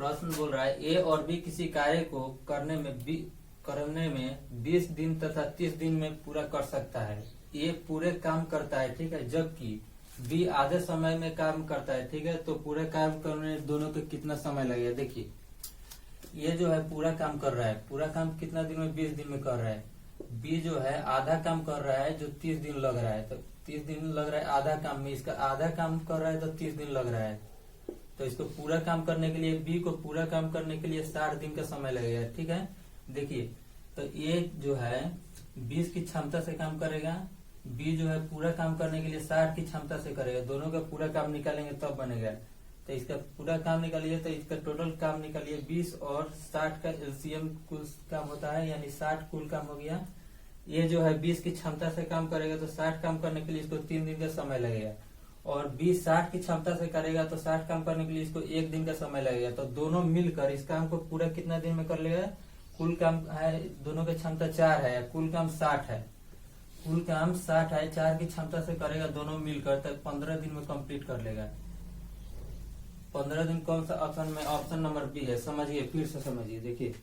प्रश्न बोल रहा है ए और बी किसी कार्य को करने में 20 दिन तथा 30 दिन में पूरा कर सकता है। ए पूरे काम करता है, ठीक है, जबकि बी आधे समय में काम करता है, ठीक है। तो पूरे काम करने में दोनों को कितना समय लगेगा? देखिए ये जो है पूरा काम कर रहा है, पूरा काम कितना दिन में? 20 दिन में कर रहा है। बी जो है आधा काम कर रहा है जो 30 दिन लग रहा है, तो 30 दिन लग रहा है आधा काम में, इसका आधा काम कर रहा है तो 30 दिन लग रहा है। तो इसको पूरा काम करने के लिए, बी को पूरा काम करने के लिए 60 दिन का समय लगेगा, ठीक है। देखिए तो ये जो है 20 की क्षमता से काम करेगा, बी जो है पूरा काम करने के लिए 60 की क्षमता से करेगा। दोनों का पूरा काम निकालेंगे तब बनेगा। तो इसका पूरा काम निकालिए तो इसका टोटल काम निकालिए। 20 और 60 का एलसीएम कुल काम होता है, यानी 60 कुल काम हो गया। ये जो है 20 की क्षमता से काम करेगा तो 60 काम करने के लिए इसको 3 दिन का समय लगेगा, और 20 60 की क्षमता से करेगा तो 60 काम करने के लिए इसको 1 दिन का समय लगेगा। तो दोनों मिलकर इस काम को पूरा कितना दिन में कर लेगा? कुल काम है, दोनों की क्षमता 4 है, कुल काम 60 है, कुल काम 60 है, 4 की क्षमता से करेगा दोनों मिलकर, तक 15 दिन में कंप्लीट कर लेगा। 15 दिन कौन सा ऑप्शन में? ऑप्शन नंबर बी है। समझिए, फिर से समझिए। देखिए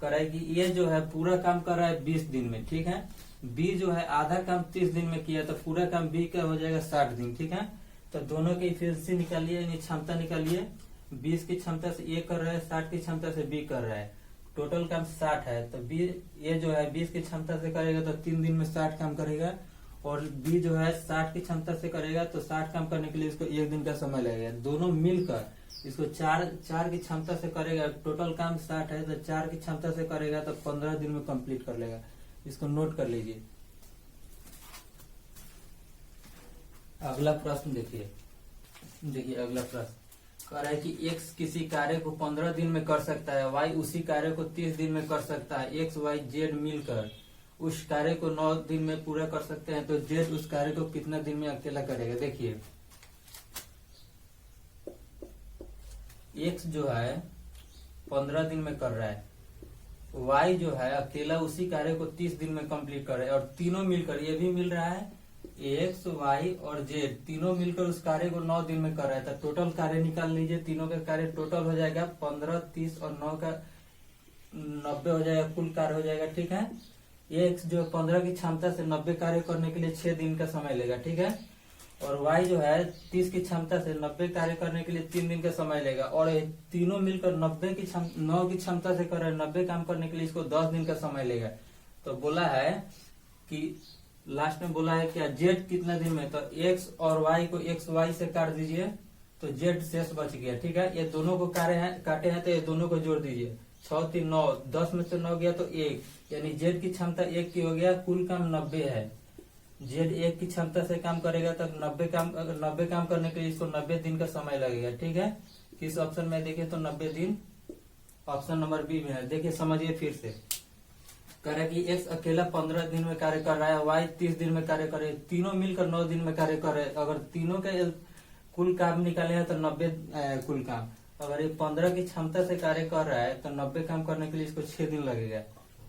करेगी, ये जो है पूरा काम कर रहा है 20 दिन में, ठीक है। बी जो है आधा काम 30 दिन में किया, तो पूरा काम बी का हो जाएगा 60 दिन, ठीक है। तो दोनों की इफिशिएंसी निकालिए, यानी क्षमता निकालिए। 20 की क्षमता से ए कर रहा है, 60 की क्षमता से बी कर रहा है, टोटल काम 60 है। तो बी ये जो है 20 की क्षमता से करेगा तो 3 दिन में 60 काम करेगा, और बी जो है 60 की क्षमता से करेगा तो 60 काम करने के लिए इसको 1 दिन का समय लगेगा। दोनों मिलकर इसको 4 की क्षमता से करेगा, टोटल काम 60 है, तो 4 की क्षमता से करेगा तो 15 दिन में कंप्लीट कर लेगा। इसको नोट कर लीजिए। अगला प्रश्न देखिए अगला प्रश्न कह रहा है कि x किसी कार्य को 15 दिन में कर सकता है, y उसी कार्य को 30 दिन में कर सकता है, x y z मिलकर उस कार्य को 9 दिन में पूरा कर सकते हैं, तो z उस कार्य को कितना दिन में अकेला करेगा? देखिए x जो है 15 दिन में कर रहा है, y जो है अकेला उसी कार्य को 30 दिन में कंप्लीट कर रहा है, और तीनों मिलकर, ये भी मिल रहा है x y और z, तीनों मिलकर उस कार्य को 9 दिन में कर रहा है। तो टोटल कार्य निकाल लीजिए, तीनों का कार्य टोटल हो जाएगा 15, 30 और 9 का 90 हो जाएगा, कुल कार्य हो जाएगा, ठीक है। x जो 15 की क्षमता से 90 कार्य करने के लिए 6 दिन का समय लेगा, ठीक है। और y जो है 30 की क्षमता से 90 कार्य करने के लिए 3 दिन का समय लेगा, और तीनों मिलकर 9 की क्षमता से कर रहे हैं, 90 काम करने के लिए इसको 10 दिन का समय लेगा। तो बोला है कि लास्ट में बोला है क्या? z कितना दिन में? तो x और y को x y से काट दीजिए तो z शेष बच गया, ठीक है। ये दोनों को काटे हैं तो ये दोनों को जोड़ दीजिए। 6 3 9, 10 में से 9 गया तो 1, यानी z की क्षमता 1 की हो गया। कुल काम 90 है, z 1 की क्षमता से काम करेगा तो 90 काम करने के लिए इसको 90 दिन का समय लगेगा, ठीक है। किस ऑप्शन में देखे तो 90 दिन ऑप्शन नंबर बी में है। देखिए समझिए फिर से, कह रहा है कि x अकेला 15 दिन में कार्य कर रहा है, y 30 दिन में कार्य कर रहे हैं, तीनों मिलकर 9 दिन में कार्य कर रहे हैं। अगर तीनों का कुल काम निकाले हैं तो 90 कुल काम, अगर ये 15 की क्षमता से कार्य कर रहा है तो 90 काम करने के लिए इसको 6 दिन लगेगा।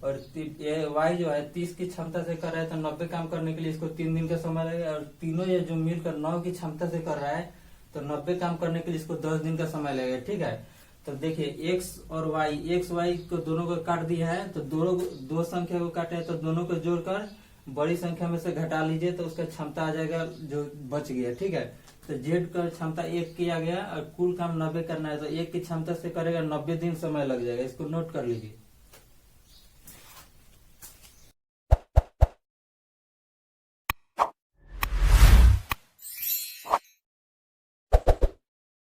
और ये y जो है 30 की क्षमता से कर रहा है तो 90 काम करने के लिए इसको 3 दिन का समय लगेगा, और तीनों ये जो मिलकर 9 की क्षमता से कर रहा है तो 90 काम करने के लिए इसको 10 दिन का समय लगेगा, ठीक है। तो देखिए x और y को दोनों को काट दिया है, तो दो संख्या को काटे हैं तो दोनों को जोड़कर बड़ी संख्या में से घटा लीजिए तो उसका क्षमता आ जाएगा जो बच गया, ठीक है। तो z का क्षमता 1 किया गया और कुल काम 90 करना है, तो 1 की क्षमता से करेगा 90 दिन समय लग जाएगा। इसको नोट कर लीजिए।